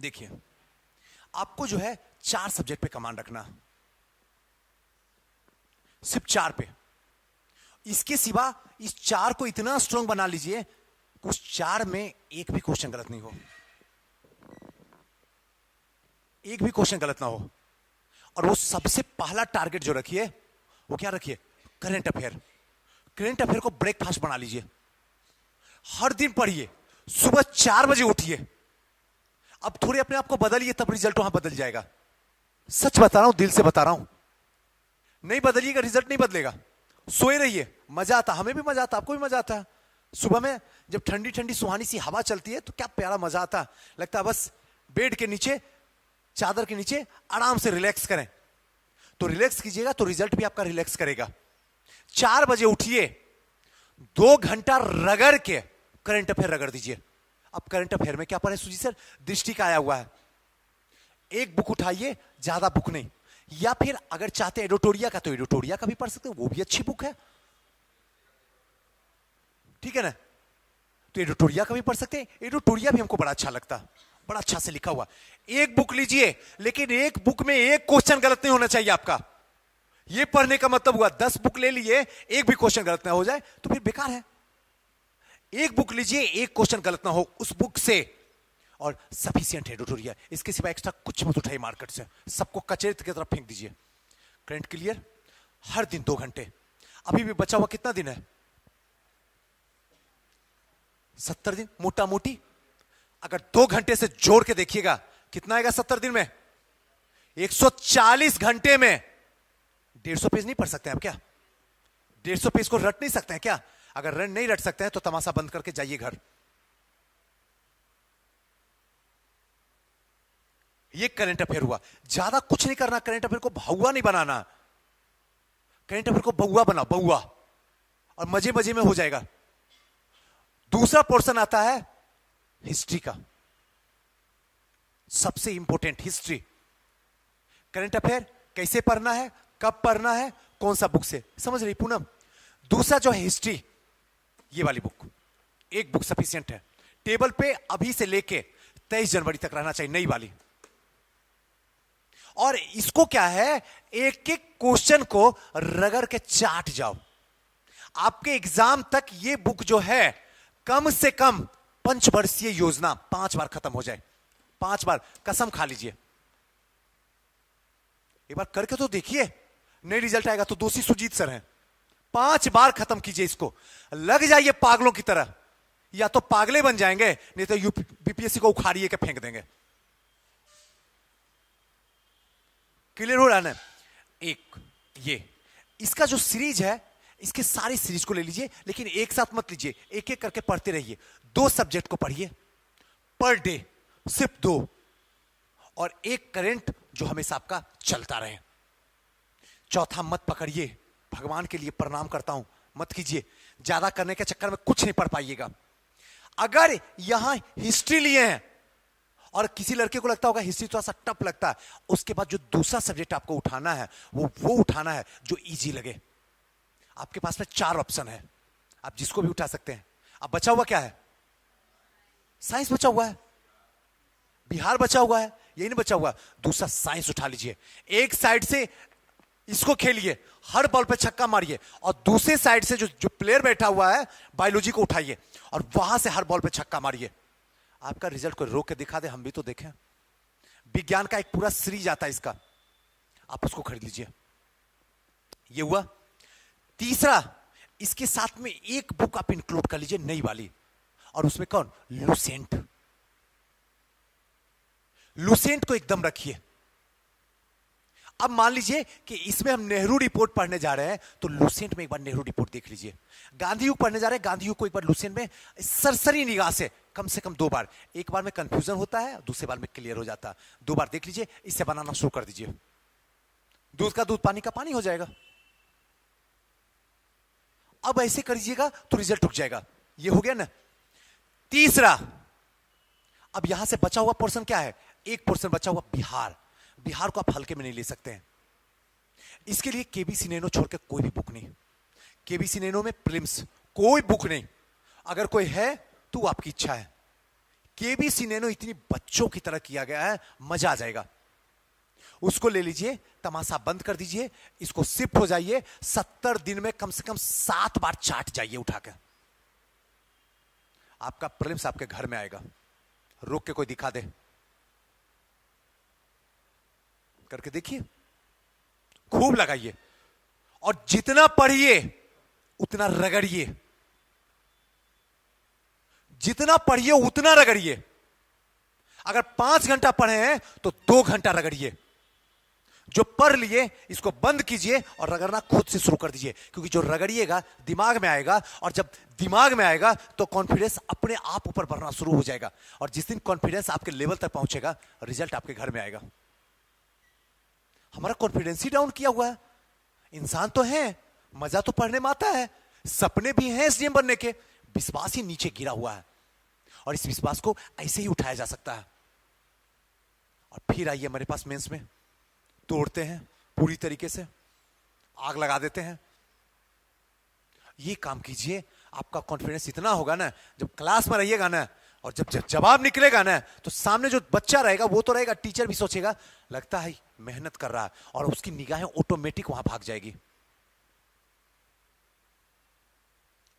देखिए, आपको जो है 4 सब्जेक्ट पे कमांड रखना, सिर्फ 4 पे। इसके सिवा इस 4 को इतना स्ट्रांग बना लीजिए कि उस 4 में एक भी क्वेश्चन गलत नहीं हो, एक भी क्वेश्चन गलत ना हो। और वो सबसे पहला टारगेट जो रखिए वो क्या रखिए, करंट अफेयर। करंट अफेयर को ब्रेकफास्ट बना लीजिए, हर दिन पढ़िए, सुबह 4 बजे उठिए। अब थोड़े अपने आप को बदलिए, तब रिजल्ट वहां बदल जाएगा। सच बता रहा हूं, दिल से बता रहा हूं, नहीं बदलिएगा रिजल्ट नहीं बदलेगा। सोए रहिए, मजा आता, हमें भी मजा आता, आपको भी मजा आता है। सुबह में जब ठंडी ठंडी सुहानी सी हवा चलती है तो क्या प्यारा मजा आता, लगता है बस बेड के नीचे, चादर के नीचे आराम से रिलैक्स करें। तो रिलैक्स कीजिएगा तो रिजल्ट भी आपका रिलैक्स करेगा। 4 बजे उठिए, 2 घंटा रगड़ के करंट अफेयर रगड़ दीजिए। अब करंट अफेयर में क्या पढ़े सुजी सर, दृष्टि का आया हुआ है, एक बुक उठाइए, ज्यादा बुक नहीं। या फिर अगर चाहते एडिटोरिया का तो एडिटोरिया का भी पढ़ सकते हैं, वो भी अच्छी बुक है, ठीक है ना। तो एडिटोरिया का भी पढ़ सकते हैं, एडिटोरिया भी हमको बड़ा अच्छा लगता, बड़ा अच्छा से लिखा हुआ। एक बुक लीजिए, लेकिन एक बुक में एक क्वेश्चन गलत नहीं होना चाहिए आपका। ये पढ़ने का मतलब हुआ 10 बुक ले लिए, एक भी क्वेश्चन गलत ना हो जाए तो फिर बेकार है। एक बुक लीजिए, एक क्वेश्चन गलत ना हो उस बुक से, और सफिशिएंट एडिटोरियल। इसके सिवा एक्स्ट्रा कुछ मत उठाइए मार्केट से, सबको कचरे की तरफ फेंक दीजिए। करंट क्लियर, हर दिन 2 घंटे। अभी भी बचा हुआ कितना दिन है, 70 दिन मोटा मोटी। अगर 2 घंटे से जोड़ के देखिएगा कितना आएगा 70 दिन में, 140 घंटे में 150 पेज नहीं पढ़ सकते आप क्या? 150 पेज को रट नहीं सकते हैं क्या? अगर रन नहीं रट सकते हैं तो तमाशा बंद करके जाइए घर। ये करंट अफेयर हुआ, ज्यादा कुछ नहीं करना। करंट अफेयर को भौवा नहीं बनाना, करंट अफेयर को बउआ बना, बउआ, और मजे मजे में हो जाएगा। दूसरा पोर्शन आता है हिस्ट्री का, सबसे इंपॉर्टेंट हिस्ट्री। करंट अफेयर कैसे पढ़ना है, कब पढ़ना है, कौन सा बुक से, समझ रही पूनम? दूसरा जो है हिस्ट्री, ये वाली बुक, एक बुक सफिशिएंट है। टेबल पे अभी से लेके 23 जनवरी तक रहना चाहिए, नई वाली। और इसको क्या है, एक एक क्वेश्चन को रगड़ के चाट जाओ। आपके एग्जाम तक ये बुक जो है कम से कम 5 वर्षीय योजना 5 बार खत्म हो जाए, 5 बार, कसम खा लीजिए। एक बार करके तो देखिए, नई रिजल्ट आएगा तो दोषी सुजीत सर हैं। 5 बार खत्म कीजिए इसको, लग जाइए पागलों की तरह। या तो पागले बन जाएंगे, नहीं तो बीपीएससी को उखाड़िए के फेंक देंगे। क्लियर हो रहा है ना? एक ये इसका जो सीरीज है, इसके सारी सीरीज को ले लीजिए, लेकिन एक साथ मत लीजिए, एक एक करके पढ़ते रहिए। 2 सब्जेक्ट को पढ़िए पर डे, सिर्फ 2, और एक करंट जो हमेशा आपका चलता रहे। चौथा मत पकड़िए, भगवान के लिए प्रणाम करता हूं, मत कीजिए। ज्यादा करने के चक्कर में कुछ नहीं पढ़ पाइएगा। अगर यहां हिस्ट्री लिए हैं और किसी लड़के को लगता होगा हिस्ट्री थोड़ा सा टफ लगता है, उसके बाद जो दूसरा सब्जेक्ट आपको उठाना है वो उठाना है जो इजी लगे। आपके पास में 4 ऑप्शन है, आप जिसको भी उठा सकते हैं। अब बचा हुआ क्या है, साइंस बचा हुआ है, बिहार बचा हुआ है, यही नहीं बचा हुआ, दूसरा साइंस उठा लीजिए। एक साइड से इसको खेलिए, हर बॉल पे छक्का मारिए, और दूसरे साइड से जो प्लेयर बैठा हुआ है बायोलॉजी को उठाइए और वहां से हर बॉल पे छक्का मारिए। आपका रिजल्ट को रोक के दिखा दे, हम भी तो देखें। विज्ञान का एक पूरा सीरीज आता है इसका, आप उसको खरीद लीजिए। ये हुआ। तीसरा, इसके साथ में एक बुक आप इंक्लूड कर लीजिए, नई वाली, और उसमें कौन, लुसेंट। लुसेंट को एकदम रखिए। अब मान लीजिए कि इसमें हम नेहरू रिपोर्ट पढ़ने जा रहे हैं, तो लुसेंट में एक बार नेहरू रिपोर्ट देख लीजिए। गांधी युग पढ़ने जा रहे हैं, गांधी युग को एक बार लुसेंट में सरसरी निगाह से कम 2 बार, एक बार में कंफ्यूजन होता है, दूसरे बार में क्लियर हो जाता है। 2 बार देख लीजिए, इससे बनाना शुरू कर दीजिए। दूध का दूध, पानी का पानी हो जाएगा। अब ऐसे करिएगा तो रिजल्ट रुक जाएगा। ये हो गया ना। तीसरा, अब यहां से बचा हुआ पोर्शन क्या है, एक पोर्शन बचा हुआ बिहार। बिहार को आप हल्के में नहीं ले सकते हैं। इसके लिए केबीसी नैनो छोड़ के कोई भी बुक नहीं। केबीसी नैनो में प्रिलिम्स कोई बुक नहीं, अगर कोई है तो आपकी इच्छा है। केबीसी नैनो इतनी बच्चों की तरह किया गया है, मजा आ जाएगा। उसको ले लीजिए, तमाशा बंद कर दीजिए, इसको शिफ्ट हो जाइए, 70 दिन में कम से कम 7 बार चाट जाइए उठाकर। आपका प्रिलिम्स आपके घर में आएगा। रोक के कोई दिखा दे, करके देखिए, खूब लगाइए और जितना पढ़िए उतना रगड़िए, जितना पढ़िए उतना रगड़िए। अगर 5 घंटा पढ़े हैं तो 2 घंटा रगड़िए। जो पढ़ लिए इसको बंद कीजिए और रगड़ना खुद से शुरू कर दीजिए, क्योंकि जो रगड़िएगा दिमाग में आएगा, और जब दिमाग में आएगा तो कॉन्फिडेंस अपने आप ऊपर बढ़ना शुरू हो जाएगा, और जिस दिन कॉन्फिडेंस आपके लेवल तक पहुंचेगा, रिजल्ट आपके घर में आएगा। हमारा कॉन्फिडेंस ही डाउन किया हुआ है। इंसान तो है, मजा तो पढ़ने में आता है, सपने भी हैं एसडीएम बनने के, विश्वास ही नीचे गिरा हुआ है, और इस विश्वास को ऐसे ही उठाया जा सकता है। और फिर आइए हमारे पास मेंस में, तोड़ते हैं पूरी तरीके से, आग लगा देते हैं। ये काम कीजिए, आपका कॉन्फिडेंस इतना होगा ना, जब क्लास में रहिएगा ना और जब जवाब निकलेगा ना, तो सामने जो बच्चा रहेगा वो तो रहेगा, टीचर भी सोचेगा लगता है मेहनत कर रहा है, और उसकी निगाहें ऑटोमेटिक वहां भाग जाएगी।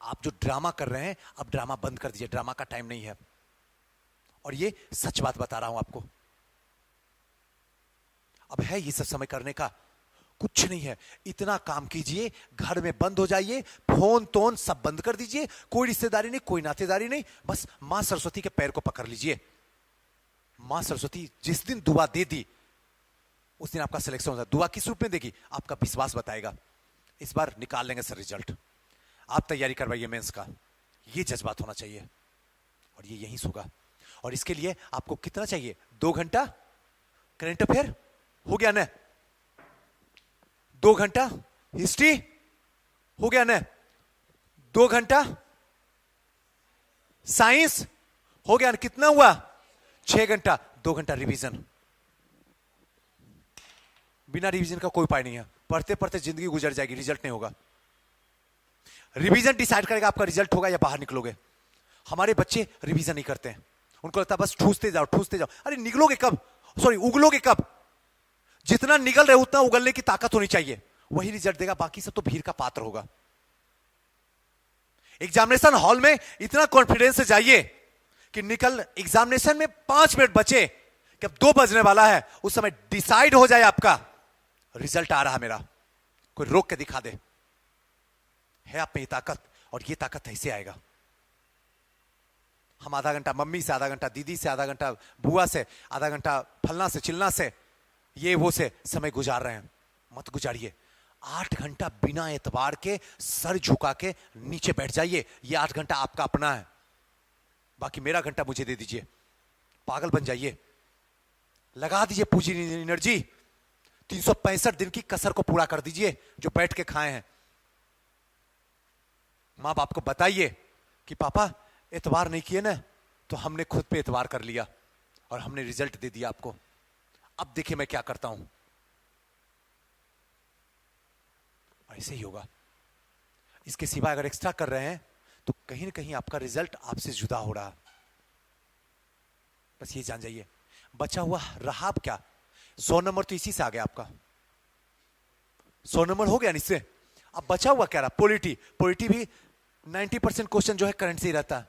आप जो ड्रामा कर रहे हैं, अब ड्रामा बंद कर दीजिए, ड्रामा का टाइम नहीं है। और ये सच बात बता रहा हूं आपको, अब है ये सब समय करने का कुछ नहीं है। इतना काम कीजिए, घर में बंद हो जाइए, फोन तोन सब बंद कर दीजिए, कोई रिश्तेदारी नहीं, कोई नातेदारी नहीं, बस मां सरस्वती के पैर को पकड़ लीजिए। मां सरस्वती जिस दिन दुआ दे दी उस दिन आपका सिलेक्शन होगा। दुआ किस रूप में देगी? आपका विश्वास बताएगा। इस बार निकाल लेंगे सर रिजल्ट। आप तैयारी करवाइए मेंस का, ये जज्बात होना चाहिए, और ये यहीं होगा। और इसके लिए आपको कितना चाहिए? 2 घंटा करंट अफेयर हो गया ना, 2 घंटा हिस्ट्री हो गया ना, 2 घंटा साइंस हो गया ना, कितना हुआ? 6 घंटा। 2 घंटा रिवीजन। बिना रिवीजन का कोई उपाय नहीं है, पढ़ते पढ़ते जिंदगी गुजर जाएगी, रिजल्ट नहीं होगा। रिवीजन डिसाइड करेगा आपका रिजल्ट होगा या बाहर निकलोगे। हमारे बच्चे रिवीजन नहीं करते हैं, उनको लगता है बस ठूसते जाओ ठूसते जाओ। अरे निकलोगे कब, सॉरी उगलोगे कब? जितना निकल रहे उतना उगलने की ताकत होनी चाहिए, वही रिजल्ट देगा, बाकी सब तो भीड़ का पात्र होगा। एग्जामिनेशन हॉल में इतना कॉन्फिडेंस से जाइए कि निकल एग्जामिनेशन में 5 मिनट बचे कि अब 2 बजने वाला है, उस समय डिसाइड हो जाए आपका रिजल्ट आ रहा मेरा, कोई रोक के दिखा दे। है आप में ये ताकत, और ये ताकत ऐसे आएगा। हम आधा घंटा मम्मी से, आधा घंटा दीदी से, आधा घंटा बुआ से, आधा घंटा फलना से चिलना से, ये वो से समय गुजार रहे हैं। मत गुजारिए। 8 घंटा बिना एतबार के सर झुका के नीचे बैठ जाइए। ये 8 घंटा आपका अपना है, बाकी मेरा घंटा मुझे दे दीजिए। पागल बन जाइए, लगा दीजिए पूरी एनर्जी। 365 दिन की कसर को पूरा कर दीजिए जो बैठ के खाए हैं। मां बाप को बताइए कि पापा एतबार नहीं किए ना, तो हमने खुद पे एतबार कर लिया और हमने रिजल्ट दे दिया आपको। अब देखिए मैं क्या करता हूं। ऐसे ही होगा। इसके सिवा अगर एक्स्ट्रा कर रहे हैं तो कहीं ना कहीं आपका रिजल्ट आपसे जुदा हो रहा। बस ये जान जाइए। बचा हुआ रहा अब क्या? 100 नंबर तो इसी से आ गया आपका। 100 नंबर हो गया इससे। अब बचा हुआ क्या रहा? पॉलिटी। पॉलिटी भी 90% क्वेश्चन जो है करंट से ही रहता है।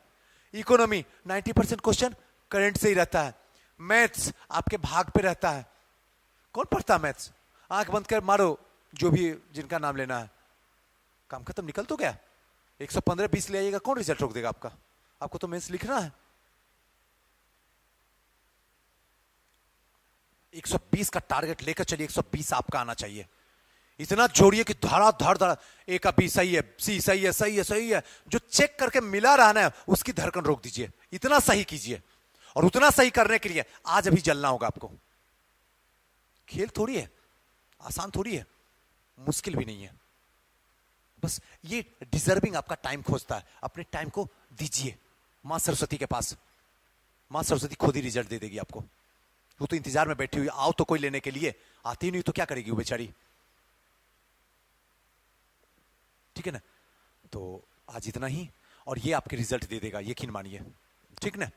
इकोनॉमी 90% क्वेश्चन करंट से ही रहता है। मैथ्स आपके भाग पे रहता है। कौन पढ़ता है मैथ्स? आंख बंद कर मारो, जो भी जिनका नाम लेना है। काम खत्म, निकल तो गया। 115-20 ले आइएगा, कौन रिजल्ट रोक देगा आपका? आपको तो मैथ्स लिखना है। 120 का टारगेट लेकर चलिए। 120 आपका आना चाहिए। इतना जोड़िए कि धड़ा धड़ धड़, ए का बी सही है, सी सही है, सही है, सही है। जो चेक करके मिला रहा ना, उसकी धड़कन रोक दीजिए। इतना सही कीजिए। और उतना सही करने के लिए आज अभी जलना होगा आपको। खेल थोड़ी है, आसान थोड़ी है, मुश्किल भी नहीं है। बस ये डिजर्विंग आपका टाइम खोजता है। अपने टाइम को दीजिए मां सरस्वती के पास। मां सरस्वती खुद ही रिजल्ट दे देगी आपको। वो तो इंतजार में बैठी हुई, आओ तो कोई लेने के लिए। आती नहीं तो क्या करेगी वो बेचारी? ठीक है ना? तो आज इतना ही, और ये आपके रिजल्ट दे देगा, यकीन मानिए। ठीक ना?